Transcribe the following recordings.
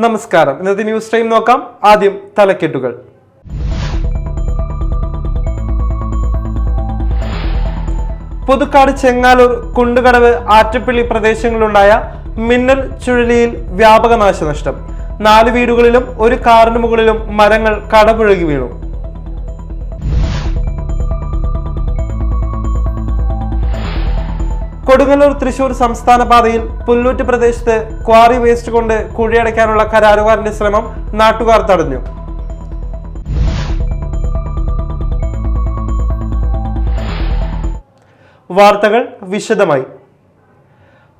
നമസ്കാരം. ഇന്നത്തെ news time നോക്കാം. ആദ്യം തലക്കെട്ടുകൾ. പുതുക്കാട്, ചെങ്ങാലൂർ, കുണ്ടുകടവ്, ആറ്റപ്പള്ളി പ്രദേശങ്ങളിലുണ്ടായ മിന്നൽ ചുഴലിയിൽ വ്യാപക നാശനഷ്ടം. 4 വീടുകളിലും 1 കാറിന് മുകളിലും മരങ്ങൾ കടപുഴകി വീണു. കൊടുങ്ങല്ലൂർ തൃശൂർ സംസ്ഥാന പാതയിൽ പുല്ലൂറ്റ് പ്രദേശത്ത് ക്വാറി വേസ്റ്റ് കൊണ്ട് കുഴിയടയ്ക്കാനുള്ള കരാറുകാരന്റെ ശ്രമം നാട്ടുകാർ തടഞ്ഞു. വാർത്തകൾ വിശദമായി.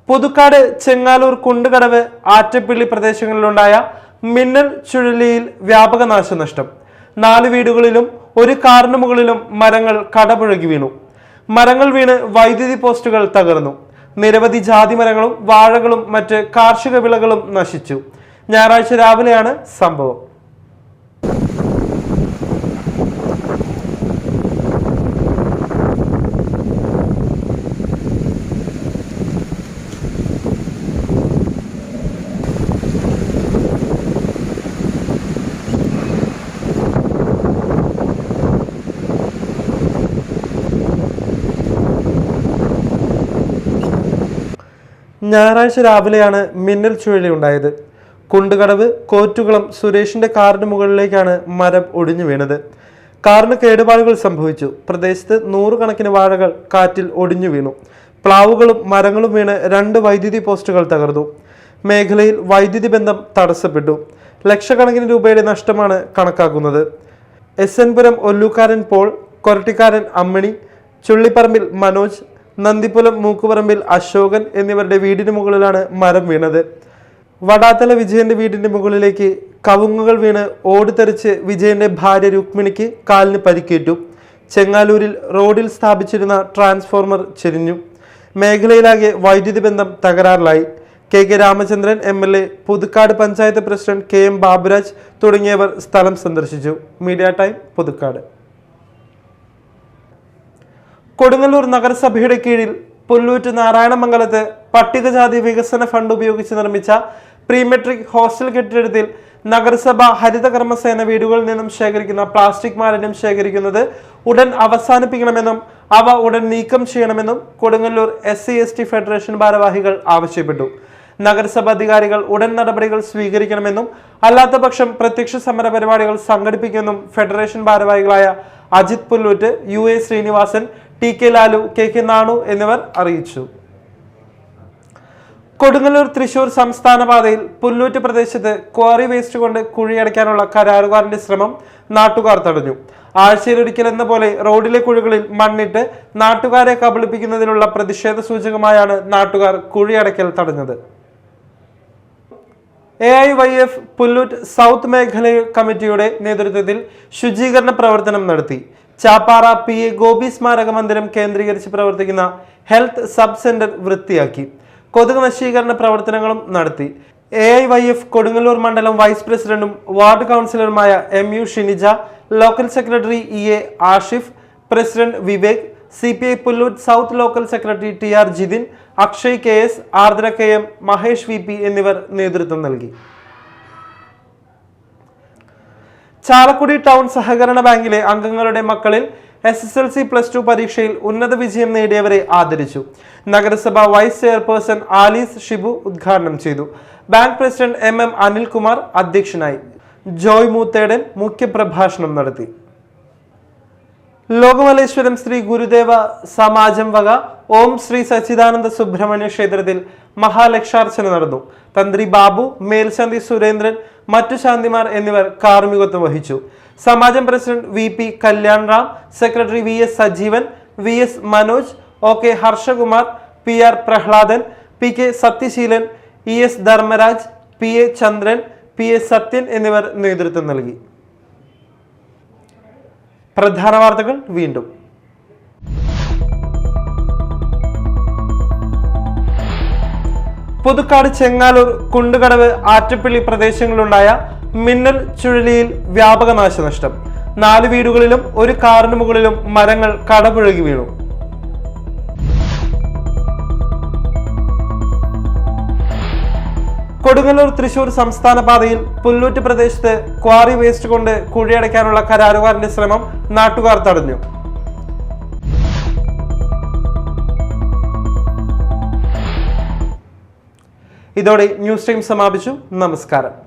പുതുക്കാട്, ചെങ്ങാലൂർ, കുണ്ടുകടവ്, ആറ്റപ്പള്ളി പ്രദേശങ്ങളിലുണ്ടായ മിന്നൽ ചുഴലിയിൽ വ്യാപക നാശനഷ്ടം. 4 വീടുകളിലും 1 കാറിന് മുകളിലും മരങ്ങൾ കടപുഴകി വീണു. മരങ്ങൾ വീണ് വൈദ്യുതി പോസ്റ്റുകൾ തകർന്നു. നിരവധി ജാതി മരങ്ങളും വാഴകളും മറ്റ് കാർഷിക വിളകളും നശിച്ചു. ഞായറാഴ്ച രാവിലെയാണ് സംഭവം. ഞായറാഴ്ച രാവിലെയാണ് മിന്നൽ ചുഴലി ഉണ്ടായത്. കുണ്ടുകടവ് കോറ്റുകുളം സുരേഷിന്റെ കാറിന് മുകളിലേക്കാണ് മരം ഒടിഞ്ഞു വീണത്. കാറിന് കേടുപാടുകൾ സംഭവിച്ചു. പ്രദേശത്ത് 100 കണക്കിന് വാഴകൾ കാറ്റിൽ ഒടിഞ്ഞു വീണു. പ്ലാവുകളും മരങ്ങളും വീണ് 2 വൈദ്യുതി പോസ്റ്റുകൾ തകർന്നു. മേഖലയിൽ വൈദ്യുതി ബന്ധം തടസ്സപ്പെട്ടു. ലക്ഷക്കണക്കിന് രൂപയുടെ നഷ്ടമാണ് കണക്കാക്കുന്നത്. SN പുരം ഒല്ലൂക്കാരൻ പോൾ, കൊരട്ടിക്കാരൻ അമ്മിണി, ചുള്ളിപ്പറമ്പിൽ മനോജ്, നന്ദിപ്പുലം മൂക്കുപറമ്പിൽ അശോകൻ എന്നിവരുടെ വീടിന് മുകളിലാണ് മരം വീണത്. വടാത്തല വിജയന്റെ വീടിന്റെ മുകളിലേക്ക് കവുങ്ങുകൾ വീണ് ഓടിത്തെറിച്ച് വിജയന്റെ ഭാര്യ രുക്മിണിക്ക് കാലിന് പരിക്കേറ്റു. ചെങ്ങാലൂരിൽ റോഡിൽ സ്ഥാപിച്ചിരുന്ന ട്രാൻസ്ഫോർമർ ചെരിഞ്ഞു. മേഖലയിലാകെ വൈദ്യുതി ബന്ധം തകരാറിലായി. KK Ramachandran MLA, Puthukkad panchayat president KM Baburaj തുടങ്ങിയവർ സ്ഥലം സന്ദർശിച്ചു. Media time, Puthukkad. കൊടുങ്ങല്ലൂർ നഗരസഭയുടെ കീഴിൽ പുല്ലൂറ്റ് നാരായണമംഗലത്ത് പട്ടികജാതി വികസന ഫണ്ട് ഉപയോഗിച്ച് നിർമ്മിച്ച പ്രീമെട്രിക് ഹോസ്റ്റൽ കെട്ടിടത്തിൽ നഗരസഭ ഹരിതകർമ്മസേന വീടുകളിൽ നിന്നും ശേഖരിക്കുന്ന പ്ലാസ്റ്റിക് മാലിന്യം ശേഖരിക്കുന്നത് ഉടൻ അവസാനിപ്പിക്കണമെന്നും അവ ഉടൻ നീക്കം ചെയ്യണമെന്നും കൊടുങ്ങല്ലൂർ SC/ST ഫെഡറേഷൻ ഭാരവാഹികൾ ആവശ്യപ്പെട്ടു. നഗരസഭ അധികാരികൾ ഉടൻ നടപടികൾ സ്വീകരിക്കണമെന്നും അല്ലാത്ത പക്ഷം പ്രത്യക്ഷ സമര പരിപാടികൾ സംഘടിപ്പിക്കുമെന്നും ഫെഡറേഷൻ ഭാരവാഹികളായ Ajith Pullut, UA Sreenivasan, TK Lalu, KK Nanu എന്നിവർ അറിയിച്ചു. കൊടുങ്ങല്ലൂർ തൃശൂർ സംസ്ഥാന പാതയിൽ പുല്ലൂറ്റ് പ്രദേശത്ത് ക്വാറി വേസ്റ്റ് കൊണ്ട് കുഴിയടയ്ക്കാനുള്ള കരാറുകാരന്റെ ശ്രമം നാട്ടുകാർ തടഞ്ഞു. ആഴ്ചയിലൊരിക്കൽ എന്ന പോലെ റോഡിലെ കുഴികളിൽ മണ്ണിട്ട് നാട്ടുകാരെ കബളിപ്പിക്കുന്നതിനുള്ള പ്രതിഷേധ സൂചകമായാണ് നാട്ടുകാർ കുഴിയടയ്ക്കൽ തടഞ്ഞത്. AIYF പുല്ലൂറ്റ് സൗത്ത് മേഖല കമ്മിറ്റിയുടെ നേതൃത്വത്തിൽ ശുചീകരണ പ്രവർത്തനം നടത്തി. ചാപ്പാറ PA ഗോപി സ്മാരക മന്ദിരം കേന്ദ്രീകരിച്ച് പ്രവർത്തിക്കുന്ന ഹെൽത്ത് സബ് സെന്റർ വൃത്തിയാക്കി. കൊതുക് നശീകരണ പ്രവർത്തനങ്ങളും നടത്തി. AIYF കൊടുങ്ങല്ലൂർ മണ്ഡലം വൈസ് പ്രസിഡന്റും വാർഡ് കൗൺസിലറുമായ MU Shinija, local secretary EA Ashif, president Vivek, CPI Pullut south local secretary TR Jithin, Akshay KS, Ardra KM, Mahesh VP എന്നിവർ നേതൃത്വം നൽകി. ചാലക്കുടി ടൗൺ സഹകരണ ബാങ്കിലെ അംഗങ്ങളുടെ മക്കളിൽ SSLC+2 പരീക്ഷയിൽ ഉന്നത വിജയം നേടിയവരെ ആദരിച്ചു. നഗരസഭ വൈസ് ചെയർപേഴ്സൺ ആലീസ് ഷിബു ഉദ്ഘാടനം ചെയ്തു. ബാങ്ക് പ്രസിഡന്റ് MM അനിൽകുമാർ അധ്യക്ഷനായി. ജോയ് മൂത്തേടൻ മുഖ്യപ്രഭാഷണം നടത്തി. ലോകമലേശ്വരം ശ്രീ ഗുരുദേവ സമാജം വക ഓം ശ്രീ സച്ചിദാനന്ദ സുബ്രഹ്മണ്യ ക്ഷേത്രത്തിൽ മഹാലക്ഷാർച്ചന നടന്നു. തന്ത്രി ബാബു, മേൽശാന്തി സുരേന്ദ്രൻ, മറ്റു ശാന്തിമാർ എന്നിവർ കാർമ്മികത്വം വഹിച്ചു. സമാജം president VP Kalyan Ram, secretary VS Sajeevan, VS Manoj, OK Harshakumar, PR Prahladan, PK Sathyaseelan, ES Dharmaraj, PA Chandran, PA Sathyan എന്നിവർ നേതൃത്വം നൽകി. പ്രധാന വാർത്തകൾ വീണ്ടും. പുതുക്കാട്, ചെങ്ങാലൂർ, കുണ്ടുകടവ്, ആറ്റപ്പള്ളി പ്രദേശങ്ങളിലുണ്ടായ മിന്നൽ ചുഴലിയിൽ വ്യാപക നാശനഷ്ടം. 4 വീടുകളിലും 1 കാറിന് മുകളിലും മരങ്ങൾ കടപുഴകി വീണു. കൊടുങ്ങല്ലൂർ തൃശൂർ സംസ്ഥാന പാതയിൽ പുല്ലൂറ്റ് പ്രദേശത്ത് ക്വാറി വേസ്റ്റ് കൊണ്ട് കുഴിയടയ്ക്കാനുള്ള കരാറുകാരന്റെ ശ്രമം നാട്ടുകാർ തടഞ്ഞു. ഇതോടെ ന്യൂസ് ടൈം സമാപിച്ചു. നമസ്കാരം.